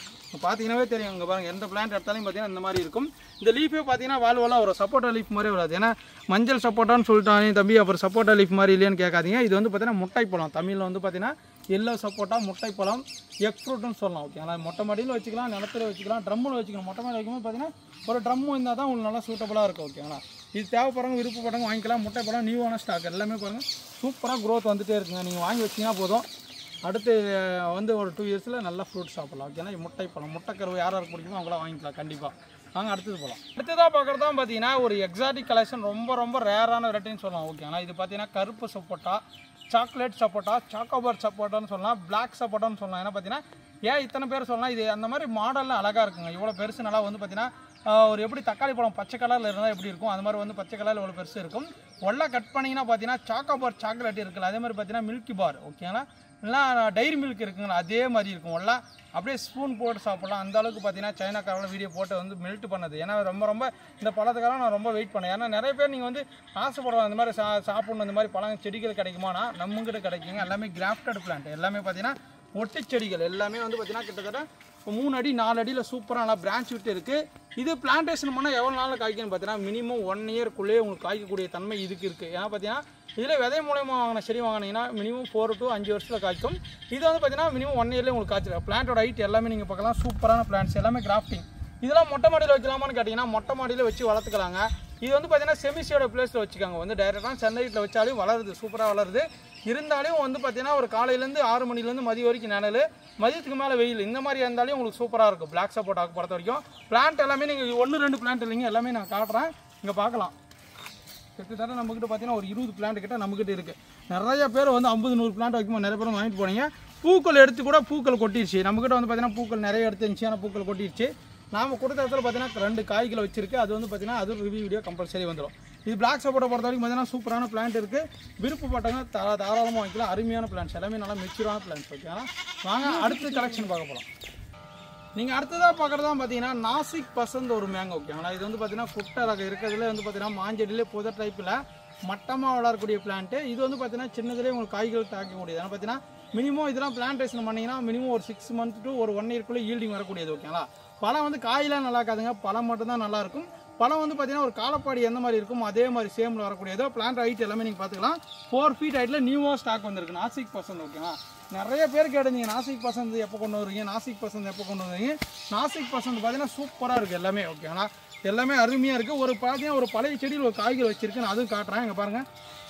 Speaker 1: பார்த்தீங்கன்னாவே தெரியும். இங்கே பாருங்கள், எந்த பிளான்ட் எடுத்தாலும் பார்த்தீங்கன்னா இந்த மாதிரி இருக்கும். இந்த லீஃபே பார்த்தீங்கன்னா வாழ்வெல்லாம் ஒரு சப்போட்டா லீஃப் மாதிரி வராது. ஏன்னா மஞ்சள் சப்போட்டான்னு சொல்லிட்டாங்க தம்பி, அப்புறம் சப்போட்டா லீஃப் மாதிரி இல்லையான்னு கேட்காதீங்க. இது வந்து பார்த்தீங்கன்னா முட்டைப்பழம். தமிழில் வந்து பார்த்தீங்கன்னா எல்லோ சப்போட்டா முட்டைப்பழம் எக் ஃப்ரூட்னு சொல்லலாம். ஓகேங்களா, மொட்டை மாடியில் வச்சுக்கலாம், நிலத்தில் வச்சுக்கலாம், ட்ரம்மில் வச்சுக்கலாம். மொட்டை மாடி வைக்கும்போது பார்த்தீங்கன்னா ஒரு ட்ரம்மு இருந்தால் தான் உங்களுக்கு நல்லா சூட்டபுளாக இருக்கும். ஓகேங்களா, இது தேவைப்படுறவங்க விருப்பப்படுறவங்க வாங்கிக்கலாம். முட்டைப்பழம் நியூவான ஸ்டாக் எல்லாமே பாருங்கள் சூப்பராக க்ரோத் வந்துகிட்டே இருக்குங்க. நீங்கள் வாங்கி வச்சிங்கன்னா போதும், அடுத்து வந்து ஒரு 2 இயர்ஸில் நல்லா ஃப்ரூட் சாப்பிட்லாம். ஓகேனா முட்டைப்பழம் முட்டைக்கருவு யாருக்கு பிடிக்குமோ அவங்களாம் வாங்கிக்கலாம் கண்டிப்பாக. வாங்க அடுத்தது போகலாம். அடுத்ததாக பார்க்குறது தான் பார்த்தீங்கன்னா ஒரு எக்ஸாட்டிக் கலெக்ஷன், ரொம்ப ரேரான வெரைட்டின்னு சொல்லலாம். ஓகேங்களா, இது பார்த்தீங்கன்னா கருப்பு சப்போட்டா, சாக்லேட் சப்போட்டா, சாக்கோபார் சப்போட்டான்னு சொல்லலாம், பிளாக் சப்போட்டான்னு சொல்லலாம். ஏன்னா பார்த்தீங்கன்னா ஏன் இத்தனை பேர் சொல்லலாம், இது அந்த மாதிரி மாடலில் அழகாக இருக்குங்க. இவ்வளோ பெருசு நல்லா வந்து பார்த்தீங்கன்னா ஒரு எப்படி தக்காளி பழம் பச்சை கலரில் இருந்தால் எப்படி இருக்கும் அது மாதிரி வந்து பச்சை கலரில் இவ்வளோ பெருசு இருக்கும். ஒல்ல கட் பண்ணிங்கன்னா பார்த்தீங்கன்னா சாக்கோபார் சாக்லேட் இருக்குல்ல அதே மாதிரி பார்த்தீங்கன்னா மில்கி பார். ஓகேங்களா, இல்லைனா டைரி மில்க் இருக்குங்களா அதே மாதிரி இருக்கும். ஒல்ல அப்படியே ஸ்பூன் போட்டு சாப்பிட்லாம். அந்த அளவுக்கு பார்த்தீங்கன்னா சைனாக்காரோட வீடியோ போட்டு வந்து மெல்ட் பண்ணது. ஏன்னா ரொம்ப இந்த பழத்துக்காக நான் ரொம்ப வெயிட் பண்ணேன். ஏன்னா நிறைய பேர் நீங்கள் வந்து ஆசைப்படுறோம் இந்த மாதிரி சாப்பிடணும், இந்த மாதிரி பழம் செடிகள் கிடைக்குமானா நம்மகிட்ட கிடைக்குங்க. எல்லாமே கிராஃப்டட் பிளான்ட். எல்லாமே பார்த்தீங்கன்னா ஒட்டு செடிகள் எல்லாமே வந்து பார்த்தீங்கன்னா கிட்டத்தட்ட 3 அடி 4 அடியில் சூப்பராக நல்லா பிரான்ச் விட்டு இருக்குது. இது பிளான்டேஷன் பண்ணால் எவ்வளோ நாளில் காய்க்குன்னு பார்த்தீங்கன்னா மினிமம் 1 இயர்க்குள்ளேயே உங்களுக்கு காய்க்கக்கூடிய தன்மை இதுக்கு இருக்குது. ஏன்னா பார்த்தீங்கன்னா இதில் விதை மூலமாக வாங்கின செடி வாங்கினீங்கன்னா மினிமம் 4 to 5 வருஷத்தில் காய்க்கும். இது வந்து பார்த்தீங்கன்னா மினிமம் 1 இயர்லேயே உங்களுக்கு காய்ச்சிடும். பிளான்ட்டோட ஹைட் எல்லாமே நீங்கள் பார்க்கலாம். சூப்பரான பிளான்ட்ஸ் எல்லாமே கிராஃப்டிங். இதெல்லாம் மொட்டை மாடியில் வைக்கலாமான்னு கேட்டிங்கன்னா மொட்டை மாடியில் வச்சு வளர்த்துக்கலாங்க. இது வந்து பார்த்தீங்கன்னா செமிசியோட பிளேஸில் வச்சுக்காங்க. வந்து டைரெக்டாக சன்லைட்டில் வச்சாலும் வளருது, சூப்பராக வளருது. இருந்தாலும் வந்து பார்த்தீங்கன்னா ஒரு காலையிலேருந்து 6 மணிலேருந்து மதியம் வரைக்கும் நிழல், மதியத்துக்கு மேலே வெயில், இந்த மாதிரி இருந்தாலும் உங்களுக்கு சூப்பராக இருக்கும். பிளாக் சப்போட்டாக்கு பொறுத்த வரைக்கும் பிளான்ட் எல்லாமே நீங்கள் 1-2 பிளான்ட் இல்லைங்க, எல்லாமே நான் காட்டுறேன். இங்கே பார்க்கலாம். கிட்டத்தட்ட நம்மக்கிட்ட பார்த்தீங்கன்னா ஒரு 20 பிளான்ட் கிட்ட நம்மக்கிட்ட இருக்குது. நிறைய பேர் வந்து 50-100 பிளான்ட் வைக்கும்போது நிறைய பேர் வாங்கிட்டு போனீங்க. பூக்கள் எடுத்து கூட பூக்கள் கொட்டிடுச்சு. நம்மக்கிட்ட வந்து பார்த்தீங்கன்னா பூக்கள் நிறைய எடுத்து இருந்துச்சு, ஆனால் பூக்கள் கொட்டிடுச்சு. நாம் கொடுத்த இடத்துல பார்த்தீங்கன்னா 2 காய்களை வச்சிருக்கு. அது வந்து பார்த்தீங்கன்னா அது ரிவ்யூ வீடியோ கம்பல்சரி வந்துடும். இது பிளாக் சப்போட்டா பொறுத்த வரைக்கும் பார்த்தீங்கன்னா சூப்பரான பிளான்ட் இருக்குது. விருப்பப்பட்டவங்க தாராளமாக வாங்கிக்கலாம். அருமையான பிளான்ட்ஸ் எல்லாமே நல்லா மெச்சூரான பிளான்ட்ஸ். ஓகேங்களா, வாங்க அடுத்த கலெக்ஷன் பார்க்க போகலாம். நீங்கள் அடுத்ததாக பார்க்குறது தான் பார்த்தீங்கன்னா நாசிக் பசந்த் ஒரு மேங்கோ. ஓகேங்களா, இது வந்து பார்த்தீங்கன்னா குட்டை ரகம் இருக்கிறதுல வந்து பார்த்தீங்கன்னா மாஞ்செடியிலே புதர் டைப்பில் மட்டமாக வளரக்கூடிய பிளான்ட்டு. இது வந்து பார்த்தீங்கன்னா சின்னதுலேயே உங்களுக்கு காய்கள் தாக்கக்கூடியது. ஆனால் பார்த்தீங்கன்னா மினிமம் இதெல்லாம் பிளான்டேஷன் பண்ணிங்கன்னா மினிமம் ஒரு 6 months to ஒரு 1 yearக்குள்ளே ஈல்டிங் வரக்கூடியது. ஓகேங்களா, பழம் வந்து காயெல்லாம் நல்லா இருக்காதுங்க, பழம் மட்டும்தான் நல்லாயிருக்கும். பழம் வந்து பார்த்தீங்கன்னா ஒரு காலப்பாடி எந்த மாதிரி இருக்கும் அதே மாதிரி சேமில் வரக்கூடியதோ. பிளான்ட் ஹைட் எல்லாமே நீங்கள் பார்த்துக்கலாம். 4 feet ஹைட்டில் நியூவாக ஸ்டாக் வந்திருக்கு நாசிக் பசந்த். ஓகேங்களா, நிறைய பேர் கேட்டீங்க நாசிக் பசந்த் எப்போ கொண்டு வருவீங்க, நாசிக் பசந்த் எப்போ கொண்டு வருவீங்க. நாசிக் பசந்த் பார்த்தீங்கன்னா சூப்பராக இருக்குது எல்லாமே. ஓகேங்களா, எல்லாமே அருமையாக இருக்குது. ஒரு பார்த்தீங்கன்னா ஒரு பழைய செடியில் ஒரு காய்கள் வச்சுருக்கு, நான் அதுவும் காட்டுறேன். இங்கே பாருங்கள்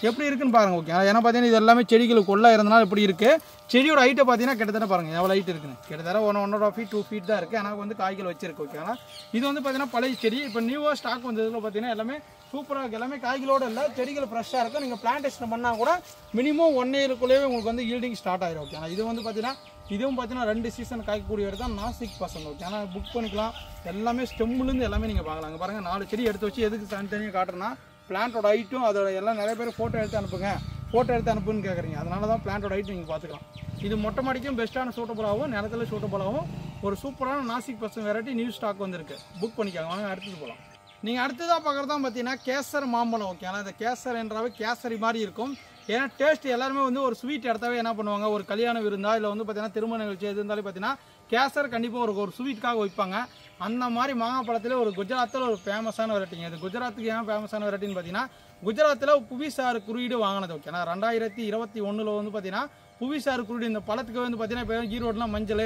Speaker 1: எப்படி இருக்குன்னு பாருங்கள். ஓகே, ஏன்னா பார்த்தீங்கன்னா இது எல்லாமே செடிகளுக்கு உள்ளே இருந்தனால இப்படி இருக்குது. செடியோட ஹைட்டை பார்த்தீங்கன்னா கிட்டத்தட்ட பாருங்கள் எவ்வளோ ஹைட் இருக்குன்னு. கிட்டத்தட்ட 1.5 feet 2 feet தான் இருக்குது. ஆனால் வந்து காய்கள் வச்சிருக்கு. ஓகேங்களா, இது வந்து பார்த்தீங்கன்னா பழைய செடி. இப்போ நியூவாக ஸ்டாக் வந்ததில் பார்த்தீங்கன்னா எல்லாமே சூப்பராக இருக்குது. எல்லாமே காய்களோடு இல்லை, செடிகள் ஃப்ரெஷ்ஷாக இருக்கும். நீங்கள் பிளான்டேஷன் பண்ணால் கூட மினிமம் 1 yearக்குள்ளேயே உங்களுக்கு வந்து ஈல்டிங் ஸ்டார்ட் ஆகிடும். ஓகே, இது வந்து பார்த்தீங்கன்னா இதுவும் பார்த்தீங்கன்னா 2 சீசன் காய்க்கக்கூடிய தான் நாசிக் பசந்த். ஓகே, ஆனால் புக் பண்ணிக்கலாம். எல்லாமே ஸ்டெம்முலேருந்து எல்லாமே நீங்கள் பார்க்கலாம். அங்கே பாருங்கள் 4 செடி எடுத்து வச்சு எதுக்கு தனித்தனியாக காட்டுறேன்னா பிளான்ட்டோட ஹைட்டும் அதோட எல்லாம் நிறைய பேர் ஃபோட்டோ எடுத்து அனுப்புங்க, ஃபோட்டோ எடுத்து அனுப்புன்னு கேட்குறீங்க. அதனால தான் பிளான்ட்டோட ஹைட் நீங்கள் பார்த்துக்கலாம். இது மொட்டை மாடிக்கும் பெஸ்ட்டான சூட்டபுளாகவும் நிலத்தில் சூட்டபுளாகவும் ஒரு சூப்பரான Nashik Basant variety new stock வந்திருக்கு. புக் பண்ணிக்காங்க. வாங்க அடுத்தது போகலாம். நீங்கள் அடுத்ததாக பார்க்குறது தான் பார்த்தீங்கன்னா கேசர் மாம்பழம். ஓகே, ஆனால் இந்த கேசர் என்றாவே கேசரி மாதிரி இருக்கும். ஏன்னா டேஸ்ட் எல்லாருமே வந்து ஒரு ஸ்வீட் எடுத்தாவே என்ன பண்ணுவாங்க, ஒரு கல்யாண விருந்தா இல்லை வந்து பார்த்தீங்கன்னா திருமண நிகழ்ச்சி எது இருந்தாலும் பார்த்தீங்கன்னா கேசர் கண்டிப்பாக ஒரு ஸ்வீட்டுக்காக வைப்பாங்க. அந்த மாதிரி மாங்காய் பழத்தில் ஒரு குஜராத்தில் ஒரு ஃபேமஸான வெரைட்டிங்க. இது குஜராத்துக்கு ஏன் ஃபேமஸான வெரைட்டின்னு பார்த்தீங்கன்னா குஜராத்தில் புவிசார் குறியீடு வாங்கினது. ஓகேனா 2021 வந்து பார்த்தீங்கன்னா புவிசார் குறியீடு இந்த பழத்துக்கு வந்து பார்த்தீங்கன்னா இப்போ ஈரோடுலாம் மஞ்சள்,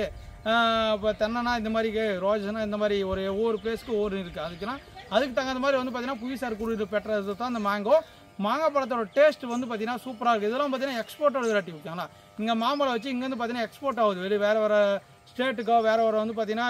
Speaker 1: இப்போ தென்னனா இந்த மாதிரி ரோஜனா இந்த மாதிரி ஒவ்வொரு பிளேஸ்க்கு ஒவ்வொரு இருக்குது. அதுக்குன்னா அதுக்கு தகுந்த மாதிரி வந்து பார்த்தீங்கன்னா புவிசார் குறியீடு பெற்றது தான் அந்த மேங்கோ. மாங்காய் பழத்தோட டேஸ்ட் வந்து பார்த்தீங்கன்னா சூப்பராக இருக்குது. இதெல்லாம் பார்த்தீங்கன்னா எக்ஸ்போர்ட்டோட வெரைட்டி ஓகேங்களா. இங்கே மாம்பழம் வச்சு இங்கேருந்து பார்த்தீங்கன்னா எக்ஸ்போர்ட் ஆகுது வேறு ஸ்டேட்டுக்கோ வேறு வந்து பார்த்தீங்கன்னா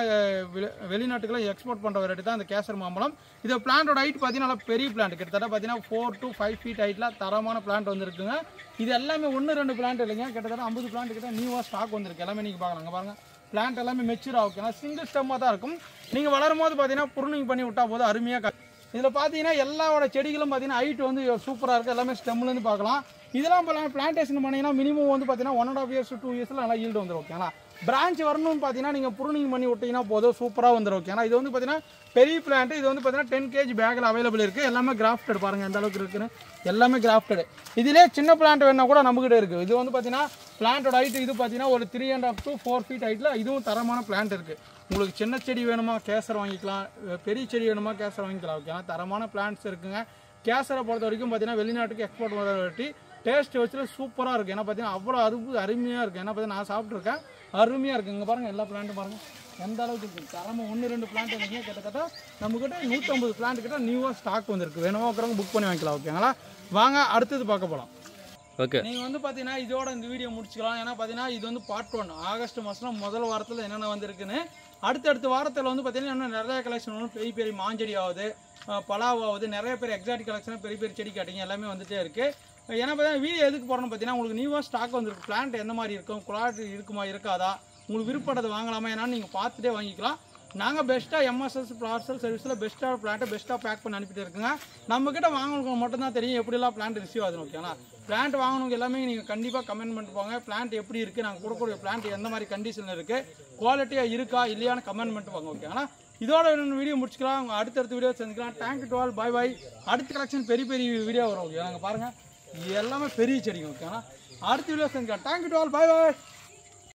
Speaker 1: வெளிநாட்டுக்கெல்லாம் எக்ஸ்போர்ட் பண்ணுற வெரைட்டி தான் இந்த கேசர் மாம்பழம். இது பிளான்ட்டோட ஹைட் பார்த்தீங்கன்னா நல்லா பெரிய பிளான்ட், கிட்டத்தட்ட பார்த்தீங்கன்னா 4 to 5 feet ஹைட்டில் தரமான பிளான்ட் வந்துருக்குங்க. இது எல்லாமே 1-2 பிளான்ட் இல்லைங்க, கிட்டத்தட்ட 50 பிளான்ட் கிட்ட நியூவாக ஸ்டாக் வந்துருக்கு. எல்லாமே நீங்கள் பார்க்கலாங்க, பாருங்கள் பிளான்ட் எல்லாமே மெச்சூர் ஆகுதுன்னா சிங்கிள் ஸ்டெம்மாக தான் இருக்கும். நீங்கள் வளரும் போது பார்த்தீங்கன்னா ப்ரூனிங் பண்ணி விட்டால் போது அருமையாக. இதில் பார்த்தீங்கன்னா எல்லாவோட செடிகளும் பார்த்தீங்கன்னா ஹைட் வந்து சூப்பராக இருக்குது. எல்லாமே ஸ்டெம்லேருந்து பார்க்கலாம். இதெல்லாம் பிளான்டேஷன் பண்ணிங்கன்னா மினிமம் வந்து பார்த்தீங்கன்னா 1.5 years to 2 years நல்லா ஈல்டு வந்துடும் ஓகேங்களா. பிரான்ச் வரணும்னு பார்த்தீங்கன்னா நீங்கள் ப்ரூனிங் பண்ணி விட்டிங்கன்னா போதும் சூப்பராக வந்துடும் ஓகேங்களா. இது வந்து பார்த்தீங்கன்னா பெரிய பிளான்ட். இது வந்து பார்த்தீங்கன்னா 10 kg பேக்கில் அவைலபிள் இருக்குது. எல்லாமே கிராஃப்டட், பாருங்கள் எந்த அளவுக்கு இருக்குன்னு, எல்லாமே கிராஃப்டடு. இதிலே சின்ன பிளான்ட் வேணால் கூட நம்மகிட்ட இருக்குது. இது வந்து பார்த்தீங்கன்னா பிளான்ட்டோட ஹைட் இது பார்த்தீங்கன்னா ஒரு 3.5 to 4 feet ஹைட்டில் இதுவும் தரமான பிளான்ட் இருக்குது. உங்களுக்கு சின்ன செடி வேணுமா கேசர் வாங்கிக்கலாம், பெரிய செடி வேணுமா கேசர் வாங்கிக்கலாம் ஓகேங்களா. தரமான பிளான்ட்ஸ் இருக்குங்க. கேசரை பொறுத்த வரைக்கும் பார்த்தீங்கன்னா வெளிநாட்டுக்கு எக்ஸ்போர்ட் வெரைட்டி. டேஸ்ட் வச்சு சூப்பராக இருக்குது. ஏன்னா பார்த்தீங்கன்னா அவ்வளோ அருமையாக இருக்குது. ஏன்னா பார்த்தீங்கன்னா நான் சாப்பிட்ருக்கேன், அருமையாக இருக்குது. இங்கே பாருங்கள் எல்லா பிளான்ட்டும் பாருங்கள் எந்த அளவுக்கு இருக்குது. தரமாக 1-2 பிளான்ட் இல்லைங்க, கிட்டத்தட்ட நம்மக்கிட்ட 150 பிளான்ட் கிட்ட நியூவாக ஸ்டாக் வந்துருக்கு. வேணுமா இருக்கிறவங்க புக் பண்ணி வாங்கிக்கலாம் ஓகேங்களா. வாங்க அடுத்தது பார்க்க போகலாம். ஓகே, நீங்கள் வந்து பார்த்தீங்கன்னா இதோட இந்த வீடியோ முடிச்சுக்கலாம். ஏன்னா பார்த்தீங்கன்னா இது வந்து பார்ட் 1. ஆகஸ்ட் மாதம் முதல் வாரத்தில் என்னென்ன வந்திருக்குன்னு, அடுத்தடுத்த வாரத்தில் வந்து பார்த்தீங்கன்னா இன்னும் நிறைய கலெக்ஷன் வரும். பெரிய மாஞ்செடி ஆகுது, பலாவாகுது, நிறைய பேர் எக்ஸாட்டிக் கலெக்ஷன் பெரிய செடி காட்டிங்க எல்லாமே வந்துகிட்டே இருக்குது. ஏன்னா பார்த்தீங்கன்னா வீடியோ எதுக்கு போகிறோன்னு பார்த்தீங்கன்னா உங்களுக்கு நியூவாக ஸ்டாக் வந்துருக்கு. பிளான்ட் எந்த மாதிரி இருக்கும், குவாலிட்டி இருக்குமா இருக்காதா, உங்களுக்கு விருப்பப்பட்டது வாங்கலாமா ஏன்னா நீங்கள் பார்த்துட்டே வாங்கிக்கலாம். நாங்கள் பெஸ்ட்டாக எம்எஸ்எஸ் பார்சல் சர்வீஸில் பெஸ்ட்டாக பிளான்ட்டை பெஸ்ட்டாக பேக் பண்ணி அனுப்பிட்டு இருக்குங்க. நம்மக்கிட்ட வாங்கணுங்க மட்டும்தான் தெரியும் எப்படிலாம் பிளான்ட் ரிசீவ் ஆகுது ஓகேங்களா. பிளான்ட் வாங்கணுங்க எல்லாமே நீங்கள் கண்டிப்பாக கமெண்ட் பண்ணிட்டு போங்க. பிளான்ட் எப்படி இருக்குது, நாங்கள் கொடுக்கக்கூடிய பிளான்ட் எந்த மாதிரி கண்டிஷனில் இருக்குது, குவாலிட்டியாக இருக்கா இல்லையான்னு கமெண்ட் பண்ணிட்டு போங்க ஓகேங்களா. இதோட வீடியோ முடிச்சுக்கலாம். அடுத்தடுத்த வீடியோ செஞ்சுக்கலாம். தேங்க்யூ டு ஆல், பாய் பாய். அடுத்த கலெக்ஷன் பெரிய வீடியோ வரும் ஓகே. நாங்கள் பாருங்கள் எல்லாமே பெரிய செடிங்க ஓகேங்களா. அடுத்த வீடியோ செஞ்சுக்கலாம். Thank you to all, bye bye.